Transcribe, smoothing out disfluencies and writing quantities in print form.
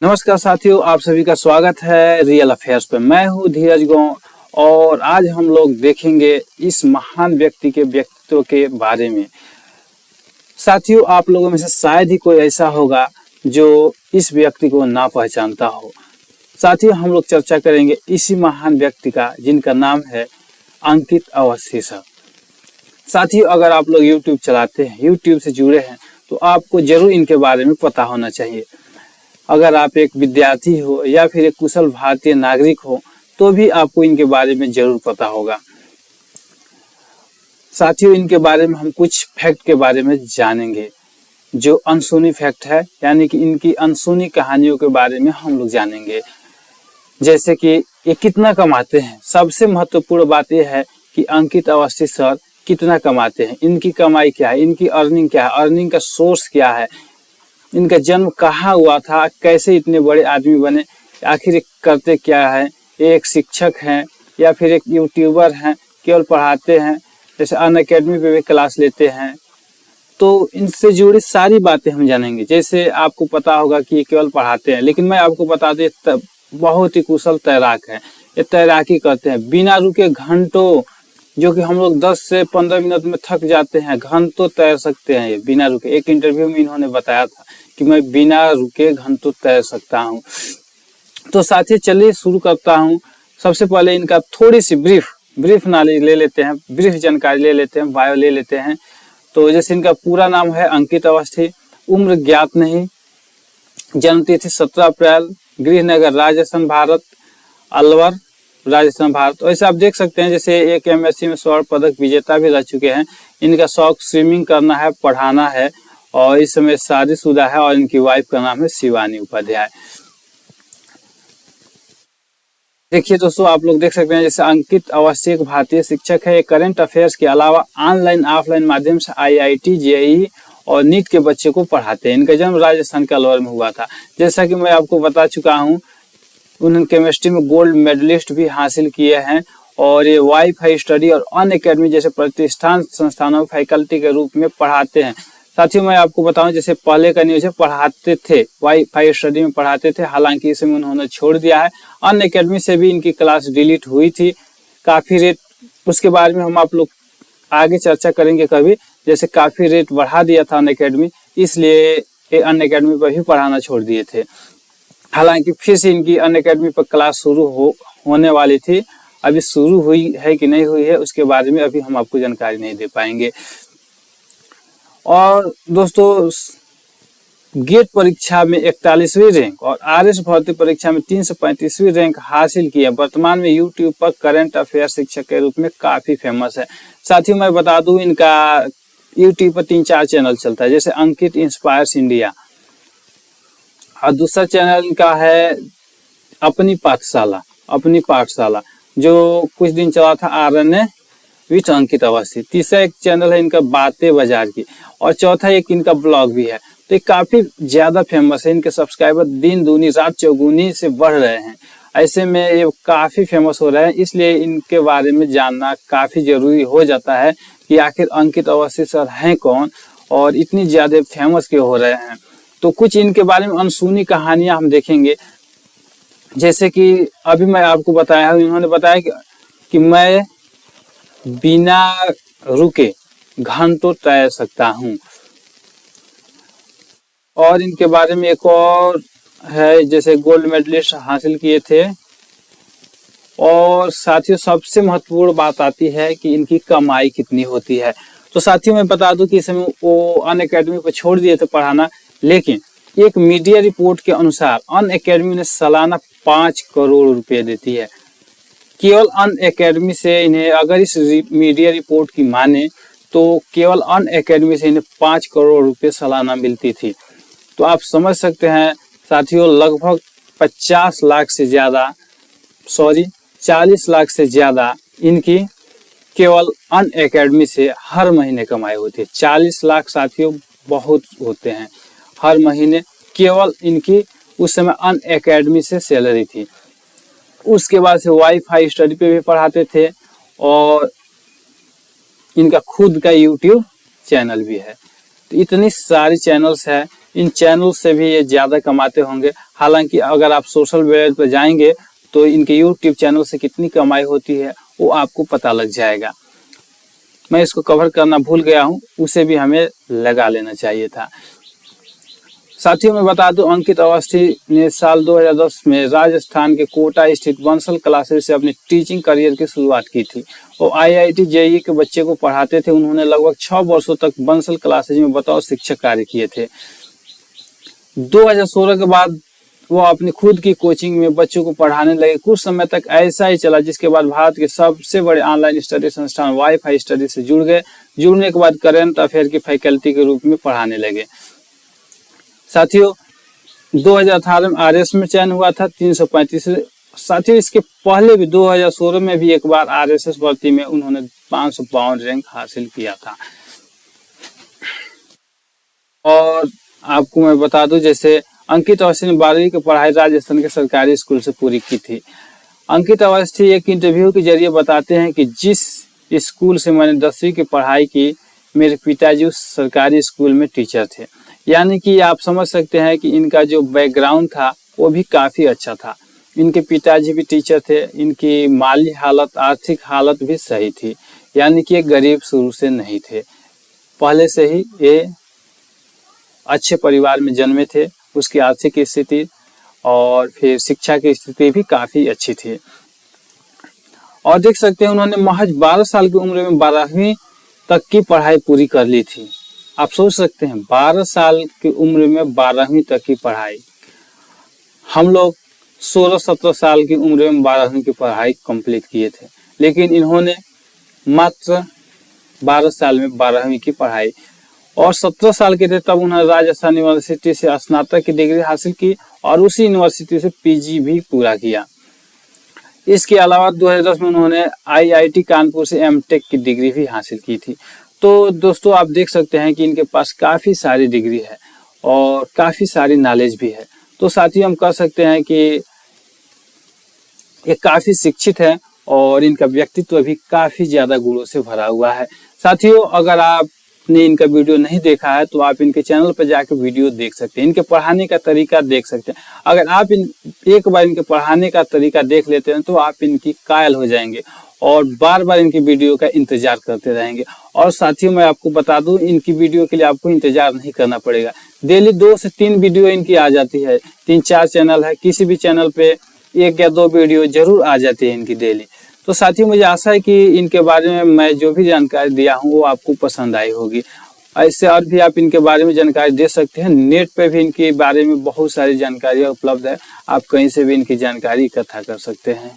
नमस्कार साथियों, आप सभी का स्वागत है रियल अफेयर्स पे। मैं हूँ धीरज गौड़ और आज हम लोग देखेंगे इस महान व्यक्ति के व्यक्तित्व के बारे में। साथियों, आप लोगों में से शायद ही कोई ऐसा होगा जो इस व्यक्ति को ना पहचानता हो। साथियों, हम लोग चर्चा करेंगे इसी महान व्यक्ति का जिनका नाम है अंकित अवस्थी सर। साथियों, अगर आप लोग YouTube चलाते हैं, YouTube से जुड़े हैं, तो आपको जरूर इनके बारे में पता होना चाहिए। अगर आप एक विद्यार्थी हो या फिर एक कुशल भारतीय नागरिक हो तो भी आपको इनके बारे में जरूर पता होगा। साथियों, इनके बारे में हम कुछ फैक्ट के बारे में जानेंगे जो अनसुनी फैक्ट है, यानी कि इनकी अनसुनी कहानियों के बारे में हम लोग जानेंगे। जैसे कि ये कितना कमाते हैं। सबसे महत्वपूर्ण बात यह है कि अंकित अवस्थी सर कितना कमाते हैं, इनकी कमाई क्या है, इनकी अर्निंग क्या है, अर्निंग का सोर्स क्या है, इनका जन्म कहाँ हुआ था, कैसे इतने बड़े आदमी बने, आखिर ये करते क्या है, ये एक शिक्षक हैं या फिर एक यूट्यूबर हैं, केवल पढ़ाते हैं, जैसे अनअकैडमी पे भी क्लास लेते हैं। तो इनसे जुड़ी सारी बातें हम जानेंगे। जैसे आपको पता होगा कि ये केवल पढ़ाते हैं, लेकिन मैं आपको बता दूं बहुत ही कुशल तैराक है। ये तैराकी करते हैं बिना रुके घंटों, जो कि हम लोग 10 से 15 मिनट में थक जाते हैं, घंटों तैर सकते हैं ये बिना रुके। एक इंटरव्यू में इन्होंने बताया था कि मैं बिना रुके घंटों तैर सकता हूँ। तो साथियों, चलिए शुरू करता हूँ। सबसे पहले इनका थोड़ी सी ब्रीफ नॉलेज ले लेते हैं, ब्रीफ जानकारी ले लेते हैं, बायो ले लेते हैं। तो जैसे इनका पूरा नाम है अंकित अवस्थी, उम्र ज्ञात नहीं, जन्म तिथि 17 अप्रैल, गृहनगर राजस्थान भारत, अलवर राजस्थान भारत। वैसे आप देख सकते हैं जैसे एक MSc में स्वर्ण पदक विजेता भी रह चुके हैं। इनका शौक स्विमिंग करना है, पढ़ाना है और इस समय शादीशुदा है और इनकी वाइफ का नाम है शिवानी उपाध्याय। देखिए दोस्तों, आप लोग देख सकते हैं जैसे अंकित अवस्थी एक भारतीय शिक्षक है। करंट अफेयर्स के अलावा ऑनलाइन ऑफलाइन माध्यम से IIT JEE और नीट के बच्चे को पढ़ाते हैं। इनका जन्म राजस्थान के अलवर में हुआ था। जैसा कि मैं आपको बता चुका हूँ, उन्होंने केमिस्ट्री में गोल्ड मेडलिस्ट भी हासिल किए हैं और ये वाईफाई स्टडी और अनअकैडमी जैसे प्रतिष्ठान संस्थानों में फैकल्टी के रूप में पढ़ाते हैं। साथियों, मैं आपको बताऊं जैसे पहले का न्यूज है, पढ़ाते थे, वाईफाई स्टडी में पढ़ाते थे, हालांकि इसे उन्होंने छोड़ दिया है। अनअकैडमी से भी इनकी क्लास डिलीट हुई थी। काफी रेट, उसके बारे में हम आप लोग आगे चर्चा करेंगे कभी। जैसे काफी रेट बढ़ा दिया था अनअकैडमी, इसलिए ये अनअकैडमी पर भी पढ़ाना छोड़ दिए थे। हालांकि फिर से इनकी अनअकैडमी पर क्लास शुरू होने वाली थी। अभी शुरू हुई है कि नहीं हुई है उसके बारे में अभी हम आपको जानकारी नहीं दे पाएंगे। और दोस्तों, गेट परीक्षा में 41वीं रैंक और RS भर्ती परीक्षा में 335वीं रैंक हासिल की है। वर्तमान में YouTube पर करंट अफेयर शिक्षक के रूप में काफी फेमस है। साथियों, मैं बता दूं इनका YouTube पर 3-4 चैनल चलता है, जैसे अंकित इंस्पायर्स इंडिया, और दूसरा चैनल इनका है अपनी पाठशाला, जो कुछ दिन चला था RNA विथ अंकित अवस्थी। तीसरा एक चैनल है इनका बातें बाजार की, और चौथा एक इनका ब्लॉग भी है। तो ये काफी ज्यादा फेमस है। इनके सब्सक्राइबर दिन दूनी रात चौगुनी से बढ़ रहे हैं। ऐसे में ये काफी फेमस हो रहे हैं, इसलिए इनके बारे में जानना काफी जरूरी हो जाता है कि आखिर अंकित अवस्थी सर हैं कौन और इतनी ज्यादा फेमस क्यों हो रहे हैं। तो कुछ इनके बारे में अनसुनी कहानियां हम देखेंगे। जैसे कि अभी मैं आपको बताया हूं, इन्होंने बताया कि मैं बिना रुके घंटों तैर सकता हूं। और इनके बारे में एक और है, जैसे गोल्ड मेडलिस्ट हासिल किए थे। और साथियों, सबसे महत्वपूर्ण बात आती है कि इनकी कमाई कितनी होती है। तो साथियों, मैं बता दूं कि इस समय वो अनअकैडमी को छोड़ दिए थे पढ़ाना, लेकिन एक मीडिया रिपोर्ट के अनुसार अनअकैडमी ने सालाना 5 करोड़ रुपए देती है। केवल अनअकैडमी से इन्हें, अगर इस मीडिया रिपोर्ट की माने, तो केवल अनअकैडमी से इन्हें 5 करोड़ रुपए सालाना मिलती थी। तो आप समझ सकते हैं साथियों, लगभग 40 लाख से ज्यादा इनकी केवल अनअकैडमी से हर महीने कमाई होती है। 40 लाख साथियों बहुत होते हैं हर महीने, केवल इनकी उस समय अनअकैडमी से सैलरी थी। उसके बाद से वाईफाई स्टडी पे भी पढ़ाते थे और इनका खुद का YouTube चैनल भी है। तो इतनी सारी चैनल्स है, इन चैनल से भी ये ज्यादा कमाते होंगे। हालांकि अगर आप सोशल मीडिया पर जाएंगे तो इनके यूट्यूब चैनल से कितनी कमाई होती है वो आपको पता लग जाएगा। मैं इसको कवर करना भूल गया हूँ, उसे भी हमें लगा लेना चाहिए था। साथियों मैं बता दूं, अंकित अवस्थी ने साल 2010 में राजस्थान के कोटा स्थित बंसल क्लासेस से अपनी टीचिंग करियर की शुरुआत की थी। वो IIT JEE के बच्चे को पढ़ाते थे। उन्होंने लगभग 6 वर्षों तक बंसल क्लासेज में बतौर शिक्षक कार्य किए थे। 2016 के बाद वो अपनी खुद की कोचिंग में बच्चों को पढ़ाने लगे। कुछ समय तक ऐसा ही चला, जिसके बाद भारत के सबसे बड़े ऑनलाइन स्टडी संस्थान वाईफाई स्टडी से जुड़ गए। जुड़ने के बाद करंट अफेयर की फैकल्टी के रूप में पढ़ाने लगे। साथियों 2018 में RS में चयन हुआ था 335। साथियों इसके पहले भी 2016 में भी एक बार RSS भर्ती में उन्होंने 552 रैंक हासिल किया था। और आपको मैं बता दूं, जैसे अंकित अवस्थी ने 12वीं की पढ़ाई राजस्थान के सरकारी स्कूल से पूरी की थी। अंकित अवस्थी एक इंटरव्यू के जरिए बताते हैं कि जिस स्कूल से मैंने 10वीं की पढ़ाई की, मेरे पिताजी उस सरकारी स्कूल में टीचर थे। यानी कि आप समझ सकते हैं कि इनका जो बैकग्राउंड था वो भी काफी अच्छा था। इनके पिताजी भी टीचर थे, इनकी माली हालत, आर्थिक हालत भी सही थी। यानी कि ये गरीब शुरू से नहीं थे, पहले से ही ये अच्छे परिवार में जन्मे थे। उसकी आर्थिक स्थिति और फिर शिक्षा की स्थिति भी काफी अच्छी थी। और देख सकते हैं उन्होंने महज 12 साल की उम्र में 12वीं तक की पढ़ाई पूरी कर ली थी। आप सोच सकते हैं 12 साल की उम्र में 12वीं तक की पढ़ाई। हम लोग 16-17 साल की उम्र में 12वीं की पढ़ाई कंप्लीट किए थे, लेकिन इन्होंने मात्र 12 साल में 12वीं की पढ़ाई, और 17 साल के थे तब उन्होंने राजस्थान यूनिवर्सिटी से स्नातक की डिग्री हासिल की और उसी यूनिवर्सिटी से PG भी पूरा किया। इसके अलावा 2010 में उन्होंने IIT कानपुर से MTech की डिग्री भी हासिल की थी। तो दोस्तों आप देख सकते हैं कि इनके पास काफी सारी डिग्री है और काफी सारी नॉलेज भी है। तो साथियों हम कह सकते हैं कि ये काफी शिक्षित है और इनका व्यक्तित्व भी काफी ज्यादा गुणों से भरा हुआ है। साथियों अगर आपने इनका वीडियो नहीं देखा है तो आप इनके चैनल पर जाकर वीडियो देख सकते हैं, इनके पढ़ाने का तरीका देख सकते हैं। अगर आप एक बार इनके पढ़ाने का तरीका देख लेते हैं तो आप इनकी कायल हो जाएंगे और बार बार इनकी वीडियो का इंतजार करते रहेंगे। और साथियों मैं आपको बता दूं, इनकी वीडियो के लिए आपको इंतजार नहीं करना पड़ेगा। डेली 2 से 3 वीडियो इनकी आ जाती है। 3-4 चैनल है, किसी भी चैनल पे 1 या 2 वीडियो जरूर आ जाती है इनकी डेली। तो साथियों मुझे आशा है कि इनके बारे में मैं जो भी जानकारी दिया हूँ वो आपको पसंद आई होगी। ऐसे और भी आप इनके बारे में जानकारी दे सकते हैं। नेट पे भी इनके बारे में बहुत सारी जानकारियाँ उपलब्ध है, आप कहीं से भी इनकी जानकारी इकट्ठा कर सकते हैं।